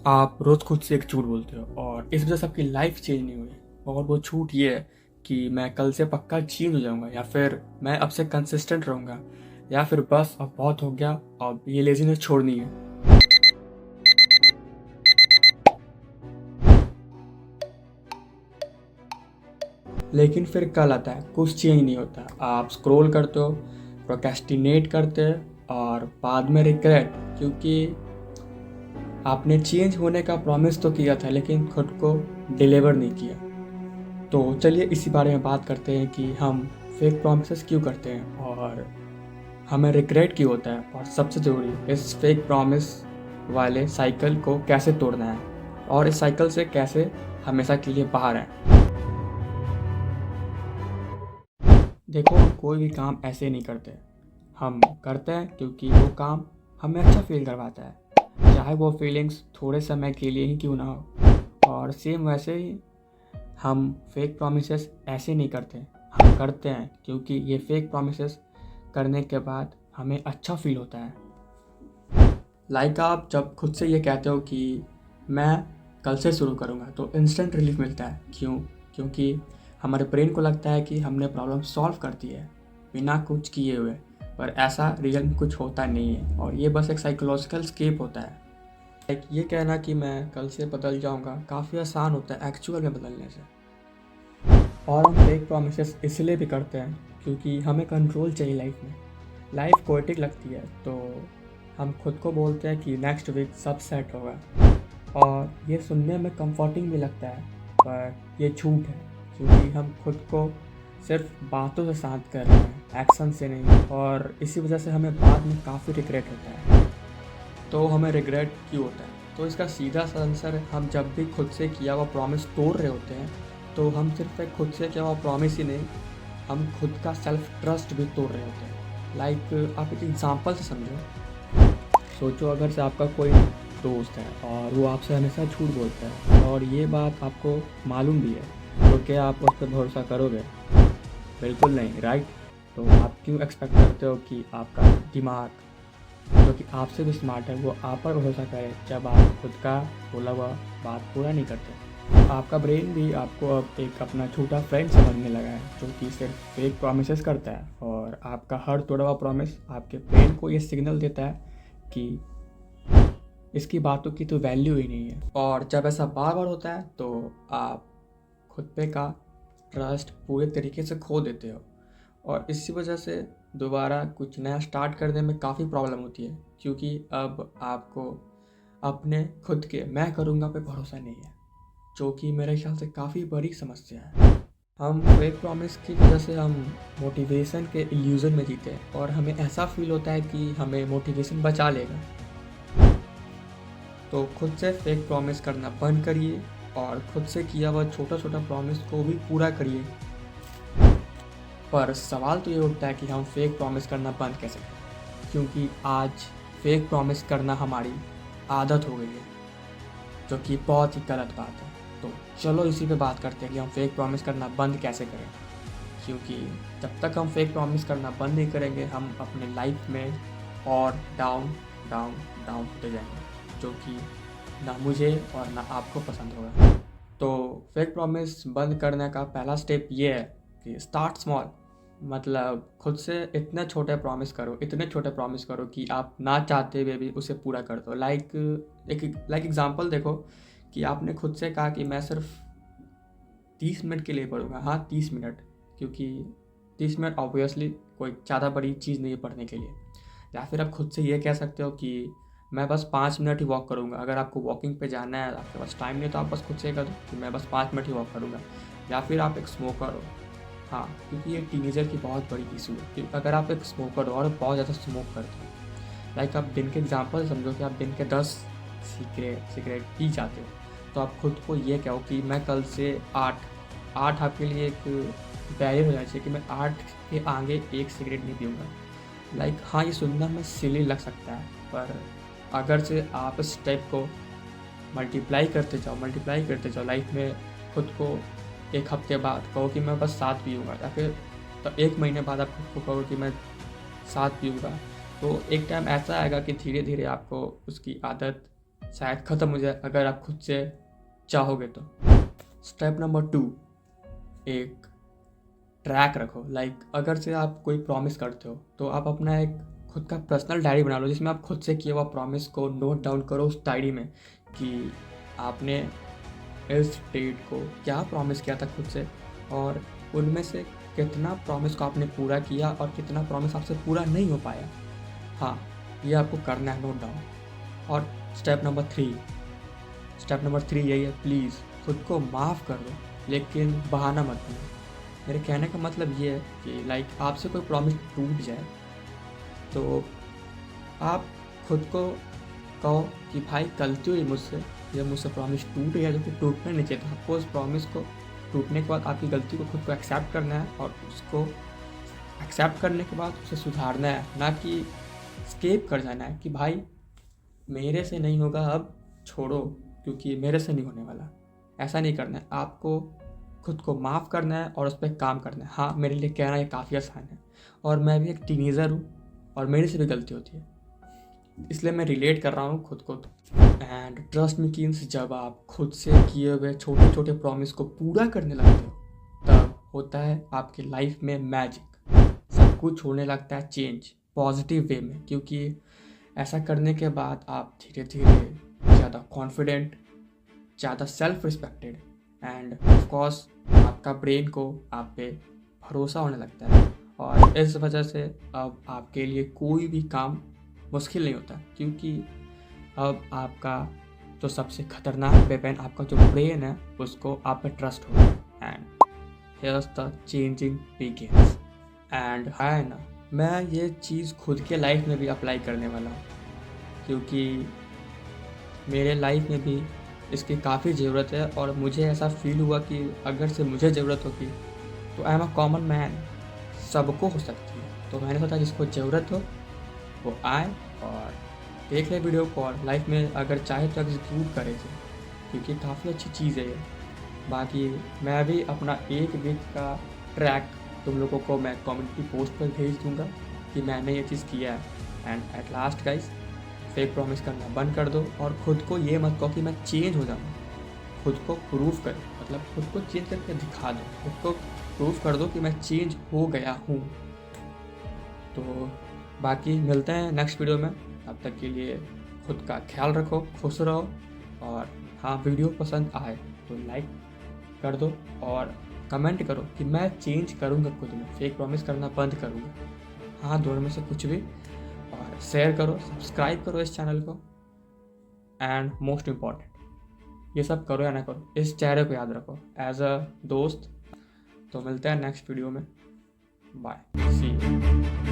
आप रोज़ खुद से एक झूठ बोलते हो और इस वजह से आपकी लाइफ चेंज नहीं हुई। और वो झूठ ये है कि मैं कल से पक्का चेंज हो जाऊंगा, या फिर मैं अब से कंसिस्टेंट रहूंगा, या फिर बस अब बहुत हो गया, अब ये लेजीनेस छोड़नी है। लेकिन फिर कल आता है, कुछ चेंज नहीं होता। आप स्क्रॉल करते हो, प्रोक्रेस्टिनेट करते हो और बाद में रिग्रेट, क्योंकि आपने चेंज होने का प्रॉमिस तो किया था लेकिन खुद को डिलीवर नहीं किया। तो चलिए इसी बारे में बात करते हैं कि हम फेक प्रॉमिसेस क्यों करते हैं और हमें रिग्रेट क्यों होता है, और सबसे ज़रूरी इस फेक प्रॉमिस वाले साइकिल को कैसे तोड़ना है और इस साइकिल से कैसे हमेशा के लिए बाहर आए। देखो, हम कोई भी काम ऐसे नहीं करते। हम करते हैं क्योंकि वो काम हमें अच्छा फील करवाता है, चाहे वो फीलिंग्स थोड़े समय के लिए ही क्यों ना हो। और सेम वैसे ही हम फेक प्रॉमिसेस ऐसे नहीं करते, हम करते हैं क्योंकि ये फेक प्रॉमिसेस करने के बाद हमें अच्छा फील होता है। आप जब खुद से ये कहते हो कि मैं कल से शुरू करूँगा, तो इंस्टेंट रिलीफ मिलता है। क्यों? क्योंकि हमारे ब्रेन को लगता है कि हमने प्रॉब्लम सॉल्व कर दी है बिना कुछ किए हुए, पर ऐसा रियल में कुछ होता नहीं है और ये बस एक साइकोलॉजिकल स्केप होता है। ये कहना कि मैं कल से बदल जाऊँगा काफ़ी आसान होता है एक्चुअल में बदलने से। और हम फेक प्रोमिसेस इसलिए भी करते हैं क्योंकि हमें कंट्रोल चाहिए लाइफ में। लाइफ कोएटिक लगती है तो हम खुद को बोलते हैं कि नेक्स्ट वीक सब सेट होगा, और ये सुनने में कंफर्टिंग भी लगता है, पर ये झूठ है क्योंकि हम खुद को सिर्फ बातों से शांत कर रहे हैं, एक्शन से नहीं। और इसी वजह से हमें बाद में काफ़ी रिग्रेट होता है। तो हमें रिग्रेट क्यों होता है? तो इसका सीधा सा आंसर है, हम जब भी खुद से किया हुआ प्रॉमिस तोड़ रहे होते हैं तो हम सिर्फ एक खुद से किया हुआ प्रॉमिस ही नहीं, हम खुद का सेल्फ ट्रस्ट भी तोड़ रहे होते हैं। आप एक एग्जांपल से समझो। सोचो, अगर से आपका कोई दोस्त है और वो आपसे हमेशा झूठ बोलता है और ये बात आपको मालूम भी है, तो क्या आप उस पर भरोसा करोगे? बिल्कुल नहीं, राइट? तो आप क्यों एक्सपेक्ट करते हो कि आपका दिमाग, जो कि आपसे भी स्मार्ट है, वो आप पर भरोसा करे जब आप खुद का बोला हुआ बात पूरा नहीं करते? आपका ब्रेन भी आपको अब एक अपना छोटा फ्रेंड समझने लगा है, जो कि सिर्फ फेक प्रॉमिसेस करता है, और आपका हर तोड़ा हुआ प्रॉमिस आपके ब्रेन को ये सिग्नल देता है कि इसकी बातों की तो वैल्यू ही नहीं है। और जब ऐसा बार बार होता है तो आप खुद पे का ट्रस्ट पूरे तरीके से खो देते हो, और इसी वजह से दोबारा कुछ नया स्टार्ट करने में काफ़ी प्रॉब्लम होती है, क्योंकि अब आपको अपने खुद के मैं करूँगा पे भरोसा नहीं है, जो कि मेरे ख्याल से काफ़ी बड़ी समस्या है। हम फेक प्रॉमिस की वजह से हम मोटिवेशन के इल्यूज़न में जीते हैं और हमें ऐसा फील होता है कि हमें मोटिवेशन बचा लेगा। तो खुद से फेक प्रॉमिस करना बंद करिए और खुद से किया हुआ छोटा छोटा प्रॉमिस को भी पूरा करिए। पर सवाल तो ये उठता है कि हम फेक प्रॉमिस करना बंद कैसे करें, क्योंकि आज फेक प्रॉमिस करना हमारी आदत हो गई है, जो कि बहुत ही गलत बात है। तो चलो इसी पे बात करते हैं कि हम फेक प्रॉमिस करना बंद कैसे करें, क्योंकि जब तक हम फेक प्रॉमिस करना बंद नहीं करेंगे, हम अपने लाइफ में और डाउन डाउन डाउन होते जाएंगे, जो कि ना मुझे और ना आपको पसंद होगा। तो फेक प्रॉमिस बंद करने का पहला स्टेप ये है कि स्टार्ट स्मॉल। मतलब खुद से इतने छोटे प्रॉमिस करो कि आप ना चाहते हुए भी उसे पूरा कर दो। लाइक एग्जांपल देखो, कि आपने खुद से कहा कि मैं सिर्फ 30 मिनट के लिए पढ़ूंगा। हाँ, 30 मिनट, क्योंकि 30 मिनट ऑब्वियसली कोई ज़्यादा बड़ी चीज़ नहीं है पढ़ने के लिए। या फिर आप खुद से ये कह सकते हो कि मैं बस 5 मिनट ही वॉक करूँगा। अगर आपको वॉकिंग पे जाना है, आपके पास टाइम नहीं है, तो आप बस खुद से कह दो कि मैं बस 5 मिनट ही वॉक करूँगा। या फिर आप एक स्मोकर हो। हाँ, क्योंकि ये टीनेजर की बहुत बड़ी इशू है कि अगर आप एक स्मोकर हो और बहुत ज़्यादा स्मोक करते हो, आप दिन के एग्जाम्पल समझो कि आप दिन के 10 सिगरेट पी जाते हो, तो आप खुद को ये कहो कि मैं कल से 8 आपके लिए एक बैरियर हो जाना चाहिए कि मैं 8 के आगे एक सिगरेट नहीं पीऊँगा। हाँ, ये सुनना में सिली लग सकता है, पर अगर से आप इस स्टेप को मल्टीप्लाई करते जाओ लाइफ में, खुद को एक हफ्ते बाद कहो कि मैं बस 7 पीऊँगा, या फिर तो 1 महीने बाद आप खुद को कहो कि मैं 7 पीऊँगा, तो एक टाइम ऐसा आएगा कि धीरे धीरे आपको उसकी आदत शायद ख़त्म हो जाए अगर आप खुद से चाहोगे तो। स्टेप नंबर 2, एक ट्रैक रखो। अगर से आप कोई प्रॉमिस करते हो तो आप अपना एक खुद का पर्सनल डायरी बना लो, जिसमें आप खुद से किए हुआ प्रॉमिस को नोट डाउन करो उस डायरी में कि आपने इस डेट को क्या प्रॉमिस किया था खुद से, और उनमें से कितना प्रॉमिस को आपने पूरा किया और कितना प्रॉमिस आपसे पूरा नहीं हो पाया। हाँ, ये आपको करना है, नोट डाउन। और स्टेप नंबर 3 यही है, प्लीज़ खुद को माफ़ कर दो, लेकिन बहाना मत बनो। मेरे कहने का मतलब ये है कि आपसे कोई प्रॉमिस टूट जाए तो आप खुद को कहो कि भाई गलती हुई मुझसे, ये मुझसे प्रॉमिस टूट गया जो कि टूटना नहीं चाहिए था। आपको उस प्रॉमिस को टूटने के बाद आपकी गलती को खुद को एक्सेप्ट करना है, और उसको एक्सेप्ट करने के बाद उसे सुधारना है, ना कि स्केप कर जाना है कि भाई मेरे से नहीं होगा, अब छोड़ो क्योंकि मेरे से नहीं होने वाला। ऐसा नहीं करना है, आपको खुद को माफ़ करना है और उस पर काम करना है। हाँ, मेरे लिए कहना ये काफ़ी आसान है, और मैं भी एक टीनेजर हूँ और मेरे से भी गलती होती है, इसलिए मैं रिलेट कर रहा हूँ खुद को। एंड ट्रस्ट मी कीन्स, जब आप खुद से किए हुए छोटे छोटे प्रॉमिस को पूरा करने लगते हो तब होता है आपकी लाइफ में मैजिक। सब कुछ होने लगता है चेंज पॉजिटिव वे में, क्योंकि ऐसा करने के बाद आप धीरे धीरे ज़्यादा कॉन्फिडेंट, ज़्यादा सेल्फ रिस्पेक्टेड, एंड ऑफकोर्स आपका ब्रेन को आप पे भरोसा होने लगता है, और इस वजह से अब आपके लिए कोई भी काम मुश्किल नहीं होता, क्योंकि अब आपका जो सबसे खतरनाक वेपन, आपका जो ब्रेन है, उसको आप पे ट्रस्ट हो गया। And here's the changing begins. And है ना, मैं ये चीज़ खुद के लाइफ में भी अप्लाई करने वाला हूँ, क्योंकि मेरे लाइफ में भी इसकी काफ़ी ज़रूरत है, और मुझे ऐसा फील हुआ कि अगर से मुझे ज़रूरत होगी तो I am a common man, सबको हो सकती है। तो मैंने सोचा जिसको ज़रूरत हो वो आए और देख ले वीडियो को, और लाइफ में अगर चाहे तो एग्जीक्यूट करे थे, क्योंकि काफ़ी अच्छी चीज़ है ये। बाकी मैं भी अपना 1 वीक का ट्रैक तुम लोगों को मैं कम्युनिटी पोस्ट पर भेज दूँगा कि मैंने ये चीज़ किया है। And at last guys, fake promise करना बंद कर दो, और खुद को ये मत कहो कि मैं चेंज हो जाऊँगा। खुद को प्रूफ करो, मतलब खुद को चेंज करके दिखा दो, खुद को प्रूफ कर दो कि मैं चेंज हो गया हूँ। तो बाकी मिलते हैं नेक्स्ट वीडियो में, तब तक के लिए खुद का ख्याल रखो, खुश रहो, और हाँ, वीडियो पसंद आए तो लाइक कर दो और कमेंट करो कि मैं चेंज करूँगा खुद में, फेक प्रॉमिस करना बंद करूँगा। हाँ, दोनों में से कुछ भी। और शेयर करो, सब्सक्राइब करो इस चैनल को, एंड मोस्ट इम्पॉर्टेंट, ये सब करो या ना करो, इस चेहरे को याद रखो एज अ दोस्त। तो मिलते हैं नेक्स्ट वीडियो में, बाय, सी यू।